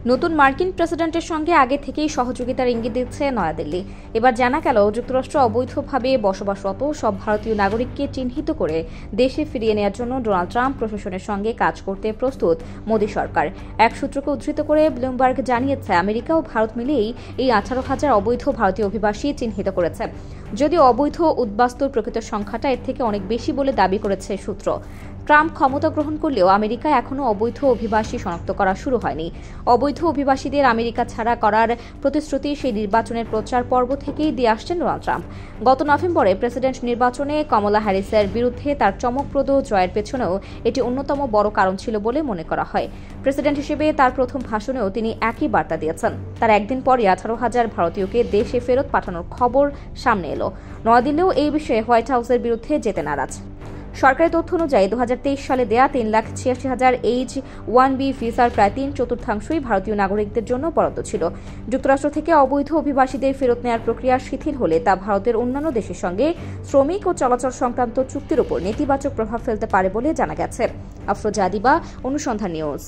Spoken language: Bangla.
নতুন মার্কিন প্রেসিডেন্টের সঙ্গে আগে থেকেই সহযোগিতার ইঙ্গিত দিচ্ছে নয়াদিল্লি। এবার জানা গেল, যুক্তরাষ্ট্র অবৈধভাবে বসবাসরত সব ভারতীয় নাগরিককে চিহ্নিত করে দেশে ফিরিয়ে নেওয়ার জন্য ডোনাল্ড ট্রাম্প প্রশাসনের সঙ্গে কাজ করতে প্রস্তুত মোদী সরকার। এক সূত্রকে উদ্ধৃত করে ব্লুমবার্গ জানিয়েছে, আমেরিকা ও ভারত মিলিয়েই এই 18,000 অবৈধ ভারতীয় অভিবাসী চিহ্নিত করেছে। যদিও অবৈধ উদ্বাস্তুর প্রকৃত সংখ্যাটা এর থেকে অনেক বেশি বলে দাবি করেছে সূত্র। ট্রাম্প ক্ষমতা গ্রহণ করলেও আমেরিকায় এখনও অবৈধ অভিবাসী শনাক্ত করা শুরু হয়নি। অবৈধ অভিবাসীদের আমেরিকা ছাড়া করার প্রতিশ্রুতি সেই নির্বাচনের প্রচার পর্ব থেকেই দিয়ে আসছেন ডোনাল্ড ট্রাম্প। গত নভেম্বরে প্রেসিডেন্ট নির্বাচনে কমলা হ্যারিসের বিরুদ্ধে তার চমকপ্রদ জয়ের পেছনেও এটি অন্যতম বড় কারণ ছিল বলে মনে করা হয়। প্রেসিডেন্ট হিসেবে তার প্রথম ভাষণেও তিনি একই বার্তা দিয়েছেন। তার একদিন পরই 18,000 ভারতীয়কে দেশে ফেরত পাঠানোর খবর সামনে এলো। নয়াদিল্লিও এই বিষয়ে হোয়াইট হাউসের বিরুদ্ধে যেতে নারাজ। সরকারি তথ্য অনুযায়ী 2023 সালে দেয়া 3,86,000 H-1B ভিসার প্রায় 3/4 ভারতীয় নাগরিকদের জন্য বরাদ্দ ছিল। যুক্তরাষ্ট্র থেকে অবৈধ অভিবাসীদের ফেরত নেওয়ার প্রক্রিয়া শিথিল হলে তা ভারতের অন্যান্য দেশের সঙ্গে শ্রমিক ও চলাচল সংক্রান্ত চুক্তির উপর নেতিবাচক প্রভাব ফেলতে পারে বলে জানা গেছে। আফরোজা আদিবা, অনুসন্ধান নিউজ।